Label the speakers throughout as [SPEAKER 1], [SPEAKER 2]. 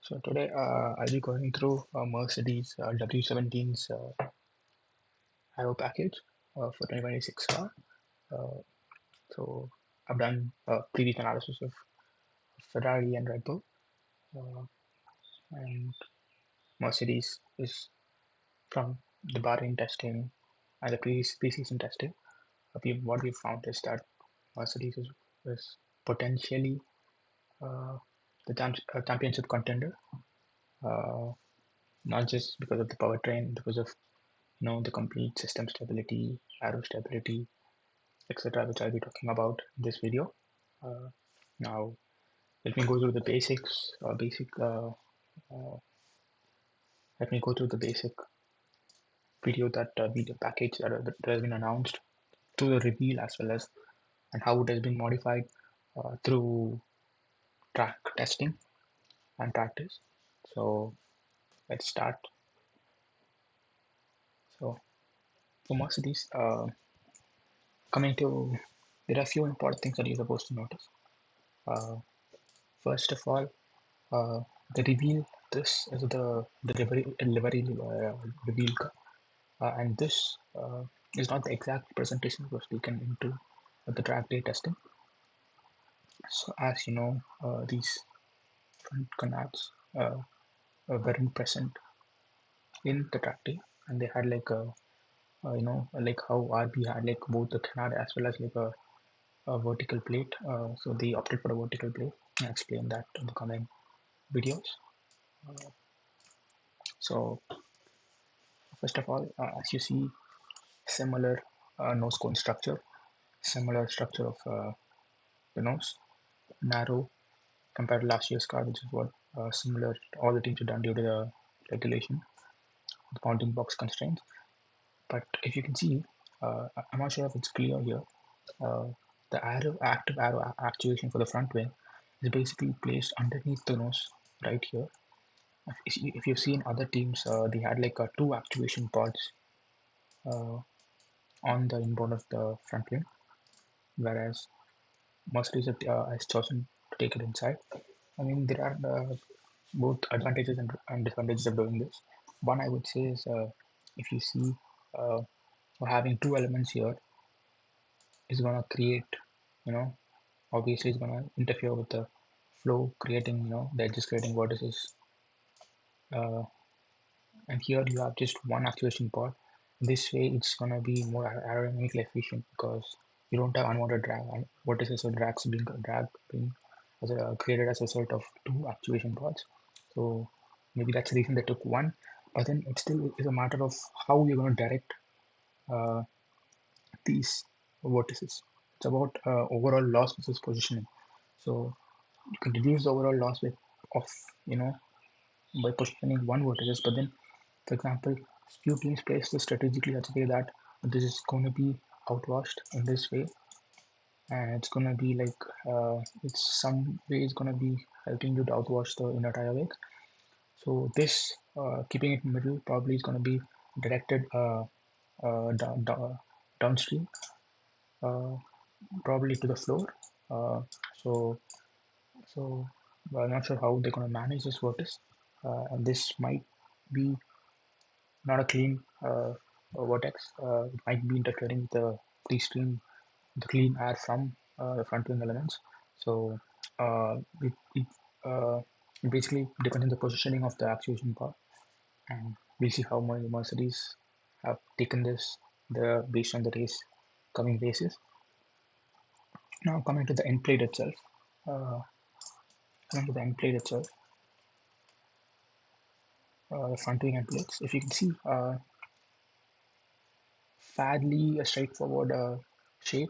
[SPEAKER 1] So today I'll be going through Mercedes W17's Aero package for 2026 car. Uh, so I've done a previous analysis of Ferrari and Red Bull, uh, and Mercedes is from the Bahrain testing and the pre-season testing. What we've found is that Mercedes is potentially uh, the championship contender, uh, not just because of the powertrain, because of the complete system stability, aero stability, etc., which I'll be talking about in this video. Now, let me go through the basics. Let me go through the basic video video package that has been announced, to the reveal as well as and how it has been modified through track testing and practice. So let's start. So for Mercedes, coming to there are a few important things that you're supposed to notice. Uh, First of all, uh, the reveal. This is the livery reveal, and this is not the exact presentation that was taken into the track day testing. So as you know, these front canards weren't present in the track day, and they had like a like how RB had like both the canard as well as like a vertical plate. So they opted for a vertical plate. I'll explain that in the coming videos. So first of all, as you see, similar nose cone structure, similar structure of the nose, narrow compared to last year's car, which is what similar all the teams have done due to the regulation, the bounding box constraints. But if you can see, I'm not sure if it's clear here. Uh, the active arrow actuation for the front wing is basically placed underneath the nose right here. If you've seen other teams, they had like two actuation pods uh, on the inboard of the front wing, whereas Mercedes has chosen to take it inside. I mean, there are both advantages and disadvantages of doing this. One I would say is if you see uh, having two elements here is going to create, obviously it's going to interfere with the flow, creating, the edges, creating vortices. Uh, and here you have just one actuation pod. This way it's going to be more aerodynamically efficient because you don't have unwanted drag and vortices or drag being created as a result of two actuation pods. So maybe that's the reason they took one, but then it still is a matter of how you're going to direct uh, these vortices. It's about overall loss versus positioning. So you can reduce the overall loss of you know by positioning one vortices, but then, for example, few teams place this strategically such a way that this is going to be outwashed in this way, and it's going to be like it's some way it's going to be helping you to outwash the inner tire wake. So this keeping it in the middle probably is going to be directed downstream, uh, probably to the floor. Uh, so so I'm not sure how they're going to manage this vortex, and this might be not a clean vortex. It might be interfering with the clean air from the front wing elements. So it basically depends on the positioning of the actuation part, and we'll see how many Mercedes have taken this based on the coming races. Now coming to the end plate itself. Uh, Coming to the end plate itself, the front wing end plates. If you can see, fairly a straightforward shape,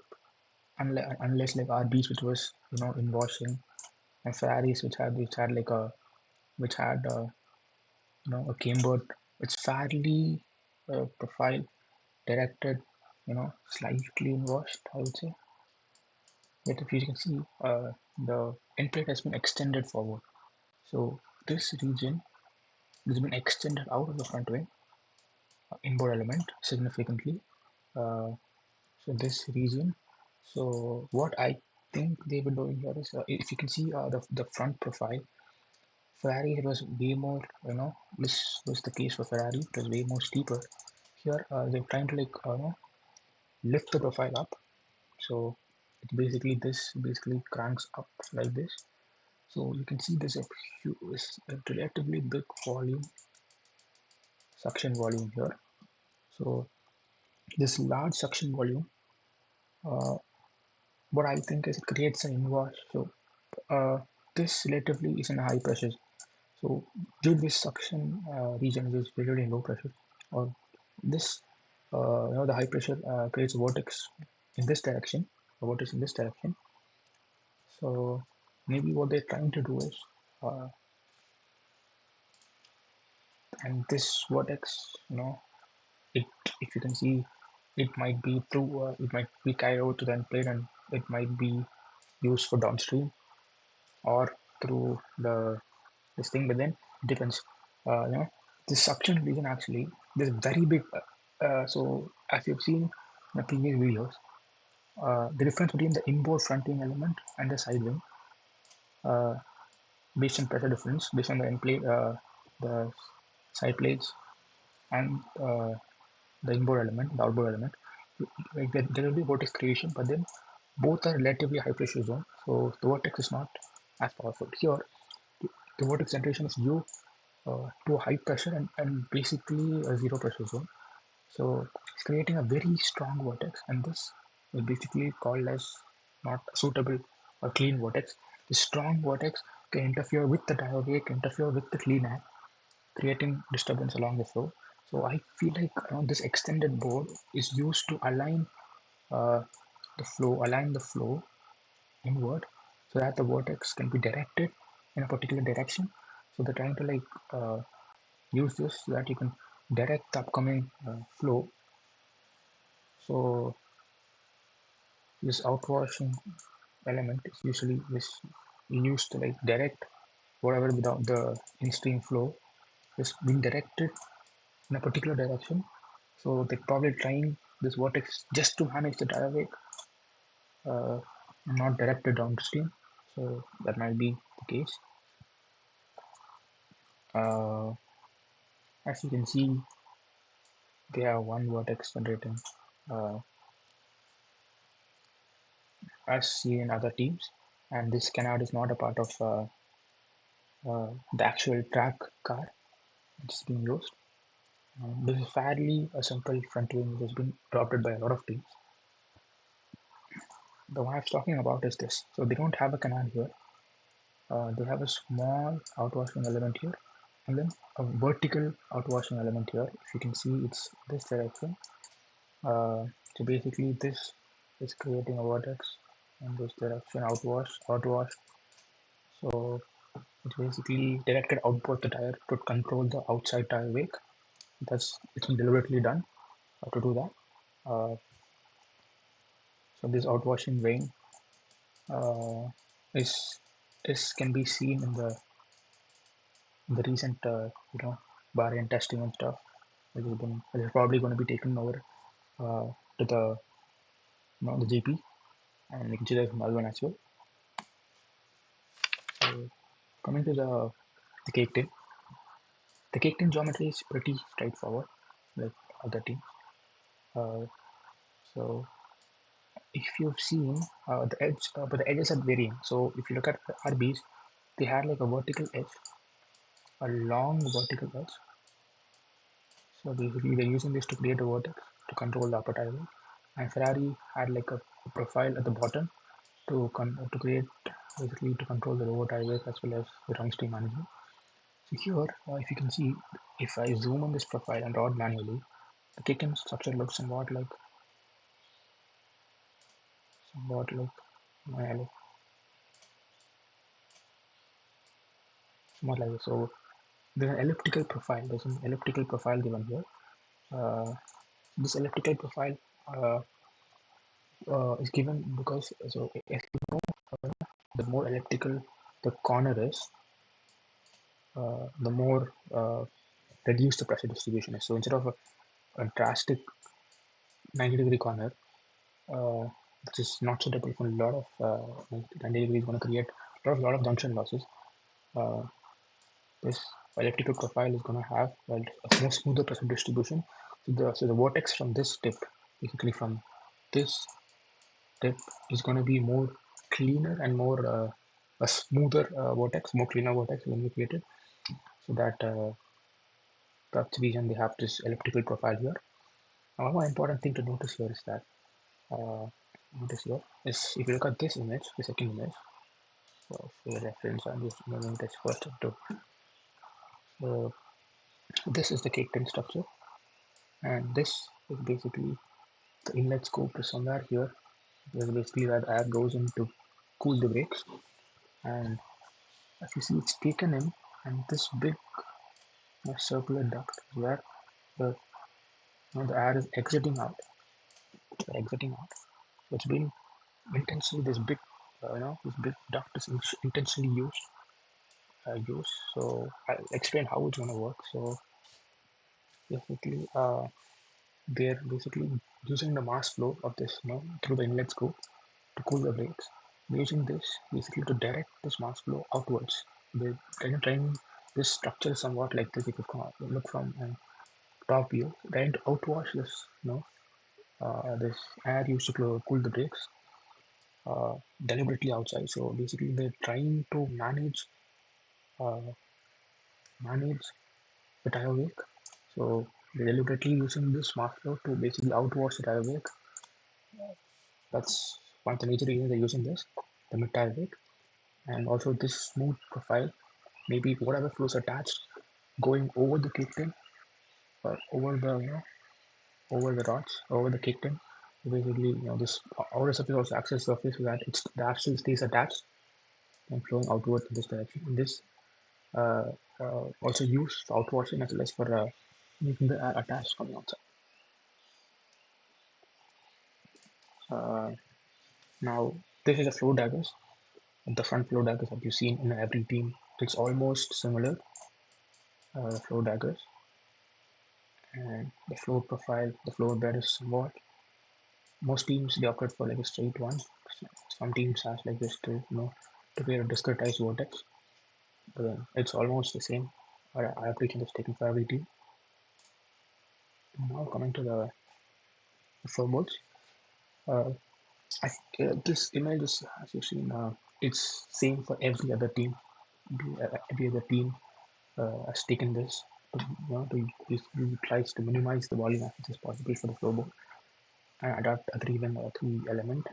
[SPEAKER 1] unless like RBs, which was in washing, and Ferraris, which had like a which had a cambered. It's fairly profile directed, slightly washed, I would say. Yet if you can see, the end plate has been extended forward. So this region has been extended out of the front wing inboard element significantly. Uh, so this region. So what I think they were doing here is, if you can see the front profile, Ferrari, it was way more, this was the case for Ferrari. It was way more steeper. Here, they're trying to lift the profile up. So it's basically this basically cranks up like this. So you can see there's a relatively big volume, suction volume here. So this large suction volume, uh, what I think is it creates an inwash. So uh, this relatively is in a high pressure. So due to this suction region is relatively low pressure, or this the high pressure creates a vortex in this direction, a vortex in this direction. So maybe what they're trying to do is, uh, and this vortex, it if you can see, it might be through, it might be carried over to the end plate, and it might be used for downstream or through the this thing. But then it depends. The suction region actually there's very big. So as you've seen in the previous videos, the difference between the inboard front wing element and the side wing, uh, based on pressure difference, based on the end plate, the side plates, and the inboard element, the outboard element, like there will be vortex creation, but then both are relatively high pressure zone, so the vortex is not as powerful. Here, the vortex generation is due to high pressure and basically a zero pressure zone. So it's creating a very strong vortex, and this is basically called as not suitable or clean vortex. The strong vortex can interfere with the diode, can interfere with the clean air, creating disturbance along the flow. So I feel like this extended board is used to uh, align the flow inward, so that the vortex can be directed in a particular direction. So they're trying to use this so that you can direct the upcoming flow. So this outwashing element is usually used to direct whatever without the in-stream flow is being directed in a particular direction. So they're probably trying this vortex just to manage the diabatic, uh, not directed downstream. So that might be the case. Uh, as you can see, they have one vortex generating, uh, as seen in other teams, and this canard is not a part of the actual track car which is being used. This is fairly a simple front wing which has been adopted by a lot of teams. The one I was talking about is this. So they don't have a canard here. They have a small outwashing element here, and then a vertical outwashing element here. If you can see, it's this direction. So basically, this is creating a vortex in this direction, outwash. So it's basically directed outboard the tire to control the outside tire wake. It's been deliberately done to do that. So this outwashing rain uh, is can be seen in the recent variant testing and stuff, which is probably going to be taken over to the GP, and we can see that from Melbourne as well. So coming to the cake tin, the cake tin geometry is pretty straightforward, like other teams. Uh, so if you've seen the edge, but the edges are varying. So if you look at the RBs, they had like a vertical edge, a long vertical edge. So basically, they're using this to create a vortex to control the upper tire. And Ferrari had like a profile at the bottom to create basically to control the lower tire as well as the downstream management. So here, if you can see, if I zoom on this profile and draw it manually, the kick-in structure looks somewhat like uh, somewhat like this. So there's an elliptical profile. There's an elliptical profile given here. This elliptical profile is given because, so if you know, the more elliptical the corner is, the more reduced the pressure distribution is. So instead of a drastic 90-degree corner, uh, which is not suitable for a lot of 90 degrees, going to create a lot of junction losses. Uh, this elliptical profile is going to have a more smoother pressure distribution. So the vortex from this tip, basically from this tip, is going to be more cleaner and more a smoother vortex, more cleaner vortex when we created. So that's the reason they have this elliptical profile here. One more important thing to notice here is that notice here is if you look at this image, the second image, for your reference, I'm just moving this first into. So this is the cake tin structure, and this is basically the inlet scope is somewhere here. This is basically where the air goes in to cool the brakes, and as you see, it's taken in, and this big circular duct is where the the air is exiting out. Exiting out. So it's been intentionally this big, this big duct is intentionally used. So I'll explain how it's gonna work. So basically, they're basically using the mass flow of this, through the inlet scope to cool the brakes. They're using this basically to direct this mass flow outwards. They're kind of trying this structure is somewhat like this. If you look from a top view, trying to outwash this, this air used to cool the brakes deliberately outside. So basically, they're trying to uh, manage the tire wake. So they're deliberately using this mass flow to basically outwash the tire wake. That's one of the major reasons they're using this, the mid-tire wake, and also this smooth profile. Maybe whatever flows attached going over the kick pin or over the over the rods, over the kick pin. Basically, this outer surface also acts as surface so that the axle stays attached and flowing outward in this direction. And this uh, also used for outwashing as well as for making the air attached coming outside. Uh, Now, this is a flow daggers. The front flow daggers that you've seen in every team. It's almost similar flow daggers. And the flow profile, the flow bed is somewhat. Most teams they operate for like a straight one. Some teams has like this to create a discretized vortex. But then it's almost the same. Application is taken for every team. Now coming to the floorboards. Uh, this image is, as you've seen, it's same for every other team. Every other team has taken this to basically tries to minimize the volume as much as possible for the floorboard and adapt a three element.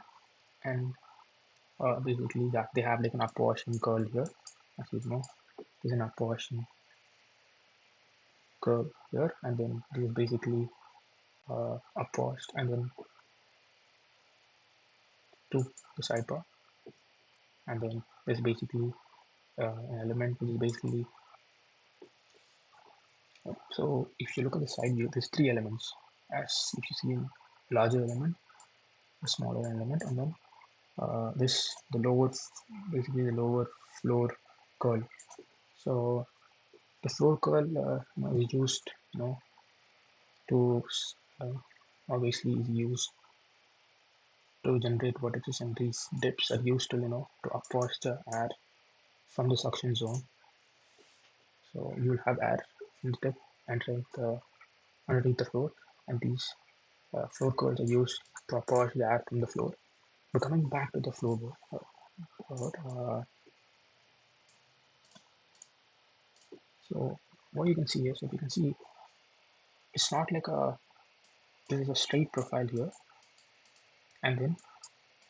[SPEAKER 1] And basically that they have like an upwash and curl here, as you know. There's an upwash and curl here, and then this is basically upwashed and then to the sidebar, and then there's basically an element which is basically so if you look at the side view, there's three elements. As if you see a larger element, a smaller element, and then this the lower, basically the lower floor curl. So the floor curl is used, to obviously is used to generate vortices, and these dips are used to to upwash the air from the suction zone. So you will have air from the tip entering the underneath the floor, and these floor curls are used to upwash the air from the floor. But coming back to the floorboard, so what you can see is, if you can see, it's not like this is a straight profile here, and then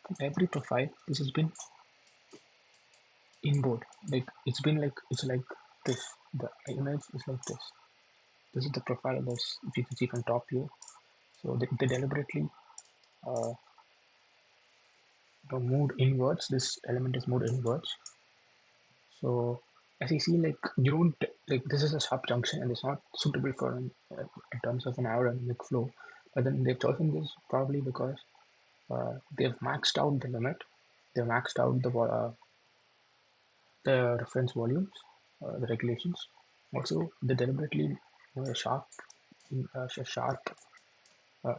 [SPEAKER 1] from every profile this has been inboard, like it's like this. The image is like this is the profile of this, if you can see from top view. So they deliberately uh, moved inwards. This element is moved inwards. So as you see, like you don't, like this is a sharp junction and it's not suitable for in terms of an aerodynamic flow. But then they've chosen this probably because they've maxed out the limit. They've maxed out the reference volumes, the regulations. Also, they deliberately sharp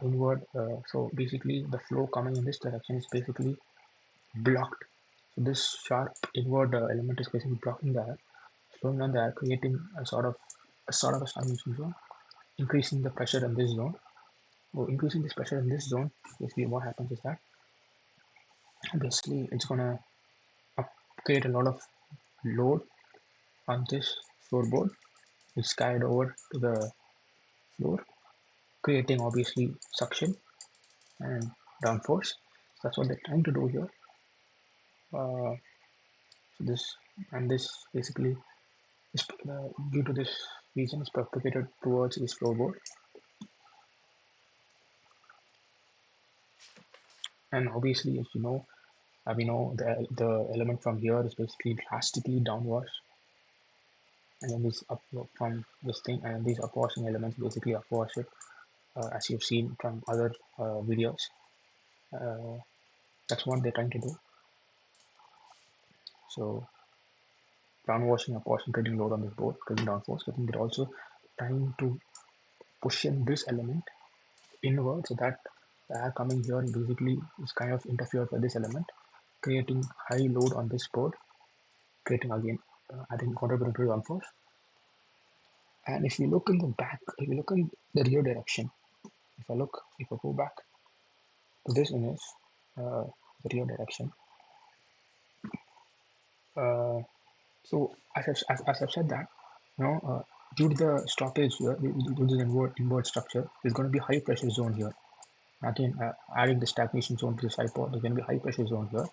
[SPEAKER 1] inward. So basically, the flow coming in this direction is basically blocked. So this sharp inward element is basically blocking the going on there, creating a stagnation zone, increasing the pressure in this zone. So increasing this pressure in this zone, basically what happens is that basically it's gonna create a lot of load on this floorboard, which is carried over to the floor, creating obviously suction and downforce. That's what they're trying to do here. Uh, so this basically is due to this reason is propagated towards this floorboard, and obviously, as you know, we know the element from here is basically drastically downwards, and then this up from this thing, and these upwashing elements basically upwash it, as you've seen from other videos. Uh, that's what they're trying to do. So downwashing, upwashing, creating load on this board, creating downforce. I think they're also trying to push in this element inward so that the air coming here basically is kind of interfered with this element, creating high load on this board, creating again, I think, contributing to downforce. And if you look in the back, if you look in the rear direction, if I go back to this image, the rear direction. So as I've said that, due to the stoppage here, due to the inward structure, there's going to be high pressure zone here. Again, adding the stagnation zone to this hypod, there's going to be high pressure zone here.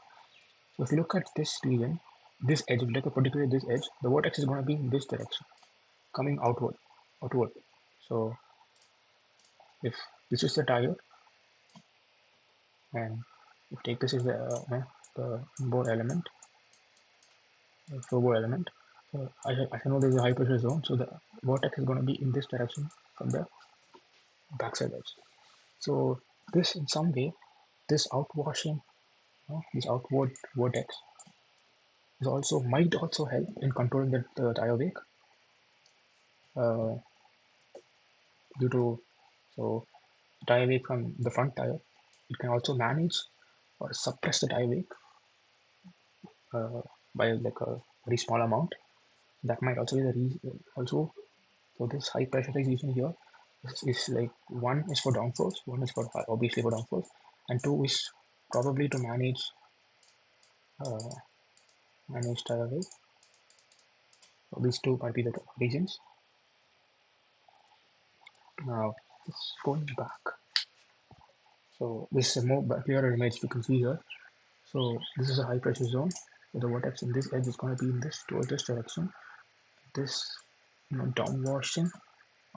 [SPEAKER 1] So if you look at this region, this edge, if you look at particularly this edge, the vortex is going to be in this direction, coming outward. So if this is the tire, and if take this is the bore element, the flow bore element. So I know there's a high pressure zone, so the vortex is going to be in this direction from the backside edge. So this in some way, this outwashing, this outward vortex is also might also help in controlling the tire wake, uh, due to so tire wake from the front tire. It can also manage or suppress the tire wake uh, by like a very small amount. That might also be the reason. Also, so this high pressurization here is like one is for downforce, one is for obviously for downforce, and two is probably to uh, manage tire wake. So these two might be the reasons. Now, it's going back. So this is a more clearer image you can see here. So this is a high pressure zone. So the vortex in this edge is going to be in this towards this direction. This downwashing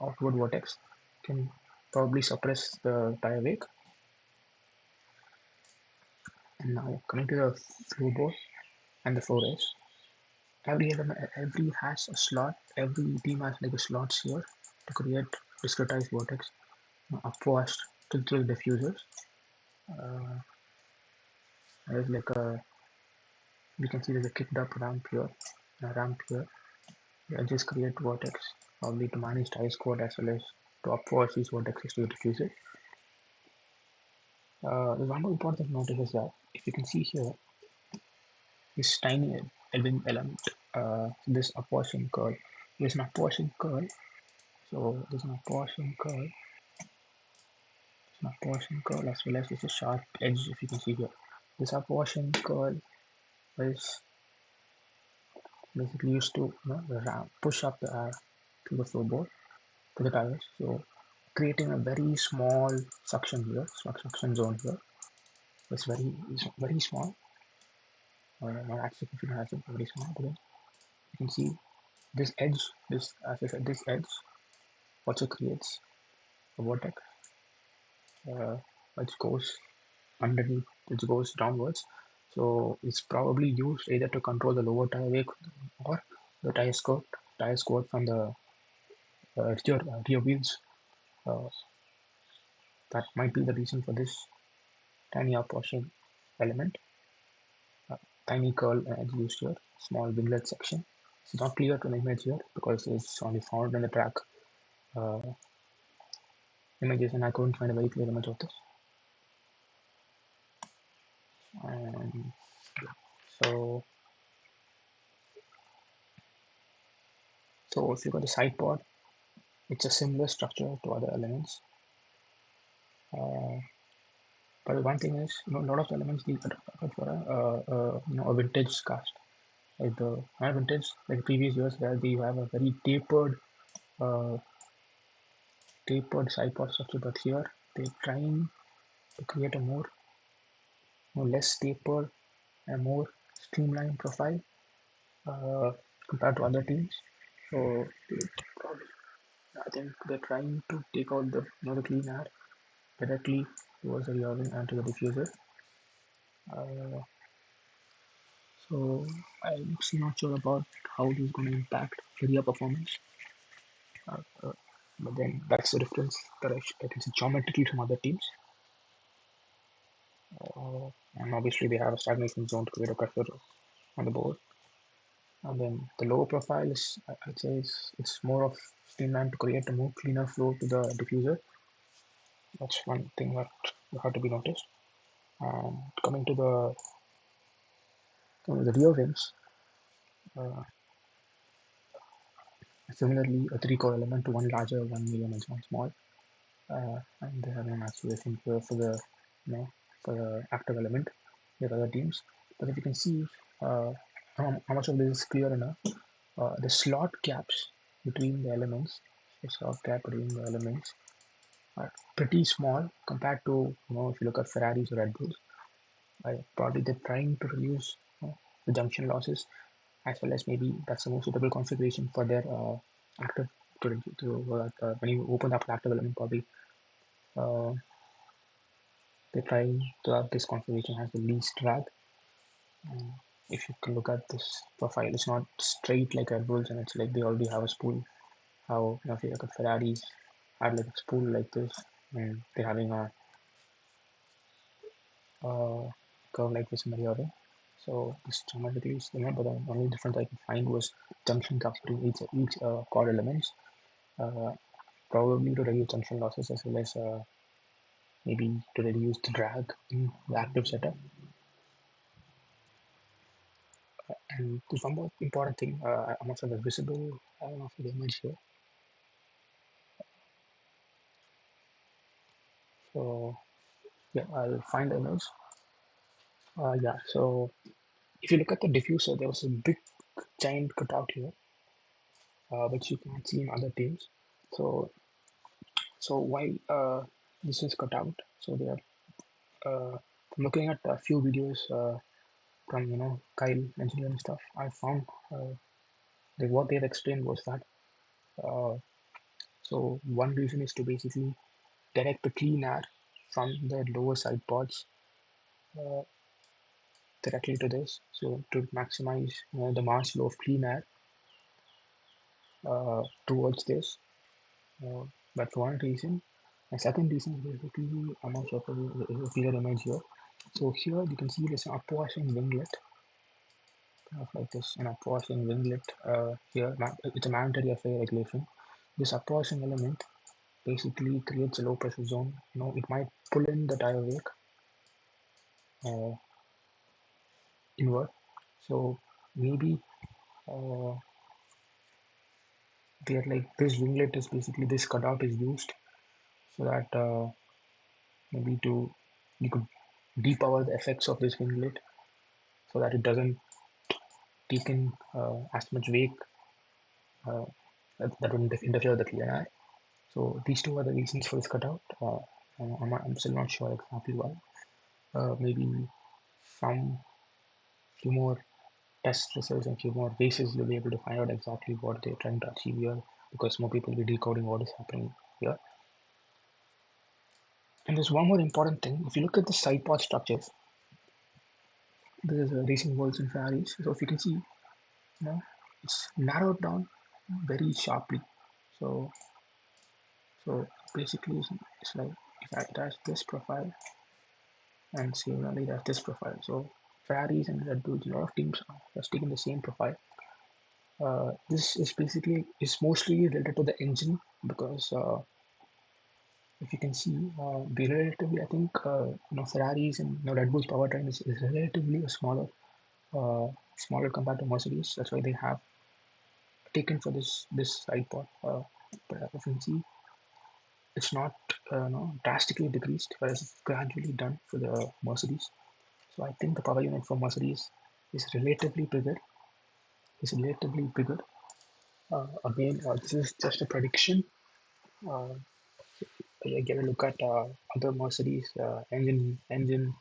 [SPEAKER 1] outward vortex can probably suppress the tire wake. And now coming to the floorboard and the floor edge. Every has a slot. Every team has like a slots here to create discretized vortex upwashed through the diffusers. Uh, there's like a we can see there's a kicked up ramp here, a ramp here. The edges create vortex, probably to manage tire squat as well as to upwash these vortexes to the diffuser. The one more important thing to notice is that if you can see here, this tiny element, this upwashing curl, there's an upwashing curl. So there's an upwashing curl, as well as there's a sharp edge. If you can see here, this upwashing curl is basically used to push up the air to the floorboard to the tires. So creating a very small suction here, suction zone here. It's very small. Not actually very small, but then you can see this edge, this as I said, this edge also creates a vortex, which goes underneath, which goes downwards. So it's probably used either to control the lower tire wake or the tire squirt from the rear wheels. Uh, that might be the reason for this tiny upwashing element, tiny curl edge used here, small winglet section. It's not clear to the image here because it's only found in the track uh, images, and I couldn't find a very clear image of this. And so So if you got the side pod, it's a similar structure to other elements. But one thing is, a lot of elements need for a vintage cast, like the not vintage, like previous years where they have a very uh, tapered side pod structure. But here they're trying to create a less tapered and more streamlined profile uh, compared to other teams. So I think they're trying to take out the clean air directly towards the resolving and to the diffuser. Uh, so I'm still not sure about how this is going to impact career performance. Uh, uh, but then that's the difference that I can see geometrically from other teams. And obviously they have a stagnation zone to create a pressure on the board. And then the lower profile is, I'd say, it's more of streamlined to create a more cleaner flow to the diffuser. That's one thing that have to be noticed. And coming to the rear rims, uh, similarly, a three-core element to one larger, one medium, and one small. And they have an actuation here for the for the active element with other teams. But if you can see how much of this is clear enough, the slot gaps between the elements, the slot gap between the elements are pretty small compared to if you look at Ferraris or Red Bulls. Probably they're trying to reduce the junction losses, as well as maybe that's the most suitable configuration for their active when you open up the active element. Probably uh, they're trying to have this configuration has the least drag. And if you can look at this profile, it's not straight like Red Bulls, and it's like they already have a spool. How if you look at Ferraris, had like a spool like this, and they're having a curve like this in the rear. So this geometrically is similar, but the only difference I could find was junction gaps between each core elements, uh, probably to reduce junction losses as well as maybe to reduce the drag in the active setup. And there's one more important thing. I'm not sure if it's visible. I don't know if the image here. So yeah, I'll find the image. Yeah. So if you look at the diffuser, there was a big giant cutout here, which you can't see in other teams. So why this is cut out? So they are from looking at a few videos from Kyle engineering stuff. I found what they've explained was that uh, so one reason is to basically direct the clean air from the lower side pods uh, directly to this. So to maximize the mass flow of clean air towards this. That's one reason. The second reason is basically, I'm not sure if it's a clear image here. So here you can see this upwashing winglet, kind of like this, an upwashing winglet here. It's a mandatory FAA regulation. This upwashing element basically creates a low pressure zone. It might pull in the tire wake uh, inward. So maybe uh, they're like this winglet is basically this cutout is used so that maybe to you could depower the effects of this winglet so that it doesn't take in as much wake uh, that would interfere with the clear eye. So these two are the reasons for this cutout. I'm still not sure exactly why. Maybe some few more test results and few more races you'll be able to find out exactly what they're trying to achieve here, because more people will be decoding what is happening here. And there's one more important thing. If you look at the side pod structures, there's a racing worlds and Ferraris. So if you can see, it's narrowed down very sharply. So basically it's like if I attach this profile and similarly it has this profile. So Ferraris and Red Bulls, a lot of teams are taking the same profile. This is basically is mostly related to the engine because if you can see, the relatively I think Ferraris and Red Bulls powertrain is relatively a smaller compared to Mercedes. That's why they have taken for this side pod, but if you can see, it's not drastically decreased, whereas it's gradually done for the Mercedes. So I think the power unit for Mercedes is relatively bigger. Is relatively bigger. Again, this is just a prediction. Uh, Get a look at other Mercedes engine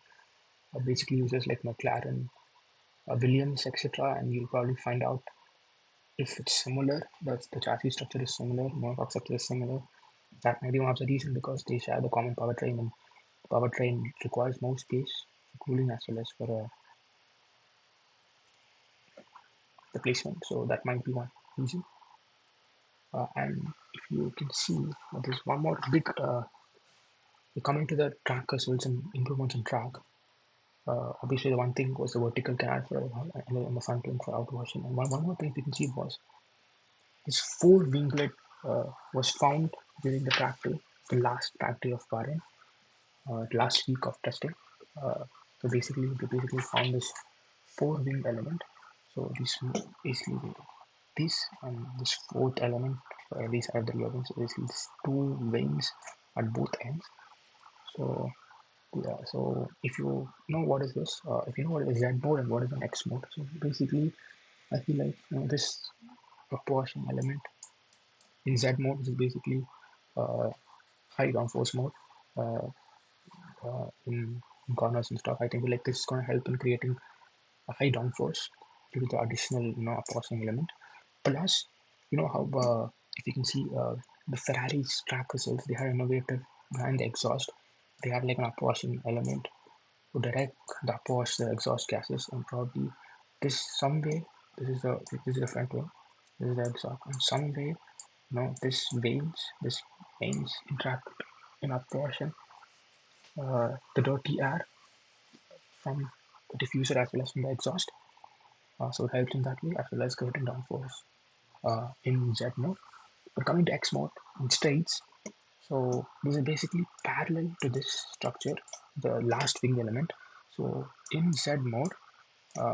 [SPEAKER 1] basically uses like McLaren, Williams, etc., and you'll probably find out if it's similar. The chassis structure is similar, monocoque structure is similar. That may be one of the reasons because they share the common powertrain, and the powertrain requires more space for cooling as well as for the placement. So that might be one reason. And if you can see, there's one more big. Coming to the track results and improvements in track. Obviously, the one thing was the vertical canal for and the front wing for outwashing. And one more thing you can see was this four winglet was found during the track day, the last track day of Bahrain, the last week of testing. So basically, they basically found this four wing element. So this basically this and this fourth element for every side of the rear wing. So basically, these two wings at both ends. So yeah, so if you know what is this, if you know what is Z mode and what is an X mode, so basically, I feel like this proportion element in Z mode is basically uh, high downforce mode uh, in corners and stuff. I think like this is going to help in creating a high downforce due to the additional opposing element. Plus, how if you can see the Ferrari's track results, they had innovative behind the exhaust. They had like an opposing element to direct the upwards the exhaust gases, and probably this some way this is the front wing, this is the exhaust, and some way this veins interact in upwards the dirty air from the diffuser as well as from the exhaust. So it helps in that way as well as creating downforce in Z mode. But coming to X mode in straights, so this is basically parallel to this structure, the last wing element. So in Z mode,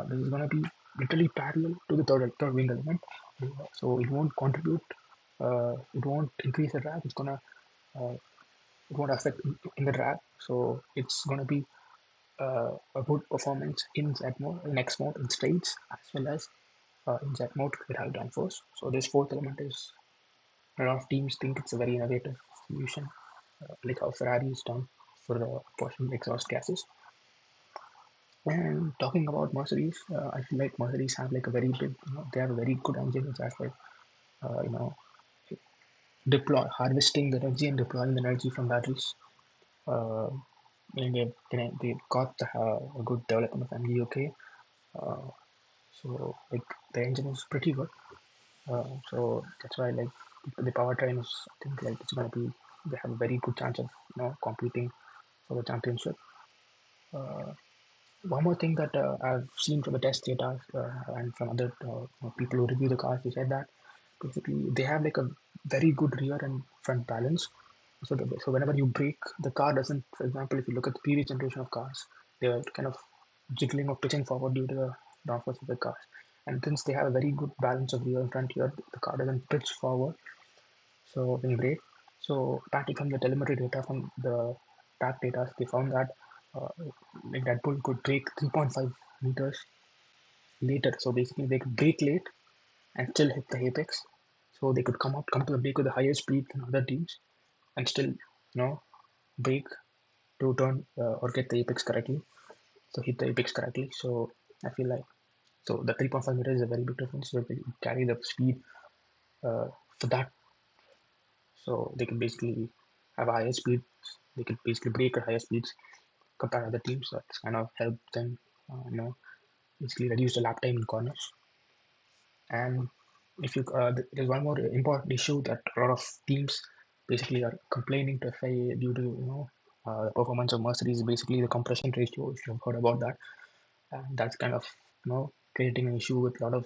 [SPEAKER 1] this is going to be literally parallel to the third wing element. So it won't contribute, it won't increase the drag. Uh, it won't affect in the drag. So it's going to be a good performance in Z mode, in X mode, in straights, as well as in Z mode with high downforce. So this fourth element is a lot of teams think it's a very innovative solution, like how Ferrari is done for the portion exhaust gases. And talking about Mercedes, I feel like Mercedes have like a very big, they have a very good engine which has like, uh, you know, deploy harvesting the energy and deploying the energy from batteries. Uh, and they got a good development of MG okay. Uh, so like the engine is pretty good. So that's why like the powertrain is I think like it's gonna be they have a very good chance of competing for the championship. Uh, One more thing that I've seen from the test data and from other people who review the cars, they said that basically they have like a very good rear and front balance. So whenever you brake, the car doesn't. For example, if you look at the previous generation of cars, they're kind of jiggling or pitching forward due to the downforce of the cars. And since they have a very good balance of rear and front here, the car doesn't pitch forward. So when you brake, so apparently from the telemetry data from the track data, they found that uh, like Red Bull could brake 3.5 meters later. So basically, they could brake late and still hit the apex. So they could come to the brake with a higher speed than other teams, and still brake to turn or get the apex correctly. So hit the apex correctly. So I feel like so the 3.5 meters is a very big difference. So they carry the speed for that. So they can basically have a higher speed. They can basically brake at higher speeds compared to other teams. So that's kind of helped them, basically reduce the lap time in corners. And if you there's one more important issue that a lot of teams basically are complaining to FIA due to the performance of Mercedes, basically the compression ratio. If you've heard about that, and that's kind of creating an issue with a lot of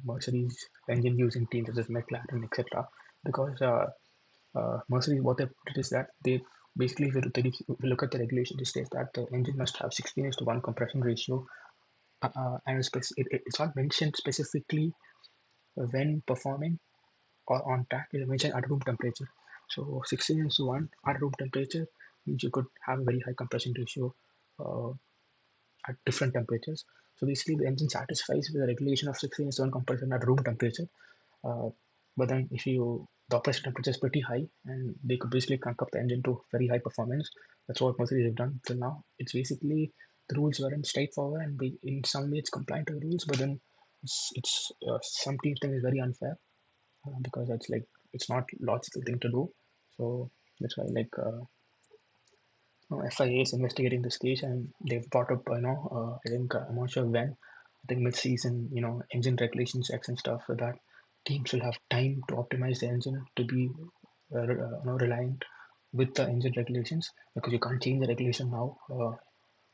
[SPEAKER 1] Mercedes engine using teams such as McLaren, etc. Because Mercedes, what they put it is that they basically, if you look at the regulation, it states that the engine must have 16:1 compression ratio, and it's not mentioned specifically when performing or on track is measured at room temperature. So 16:1 at room temperature means you could have a very high compression ratio uh, at different temperatures. So basically, the engine satisfies with the regulation of 16:1 compression at room temperature. Uh, but then if you the operation temperature is pretty high, and they could basically crank up the engine to very high performance. That's what Mercedes have done till now. It's basically the rules weren't straightforward, and in some way it's compliant to the rules, but then it's some teams think it's very unfair because that's like it's not logical thing to do. So that's why FIA is investigating this case, and they've brought up I think I'm not sure when. I think mid-season, engine regulations checks and stuff, so that teams will have time to optimize the engine to be reliant with the engine regulations, because you can't change the regulation now.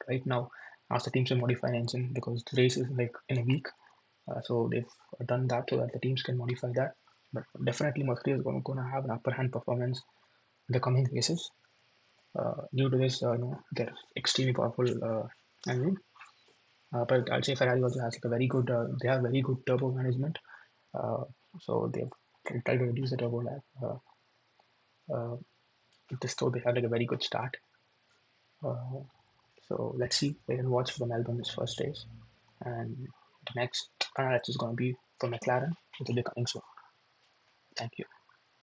[SPEAKER 1] Right now, ask the teams to modify an engine because the race is like in a week. So they've done that so that the teams can modify that. But definitely, Mercedes is going to have an upper hand performance in the coming races due to this. They're extremely powerful engine. But I'll say Ferrari also has like a very good. They have very good turbo management. Uh, so they've tried to reduce the turbo lag. Uh, this though they have like a very good start. Uh, so let's see. We can watch for Melbourne's first race, and the next analysis is going to be for McLaren, which will be coming soon. Thank you.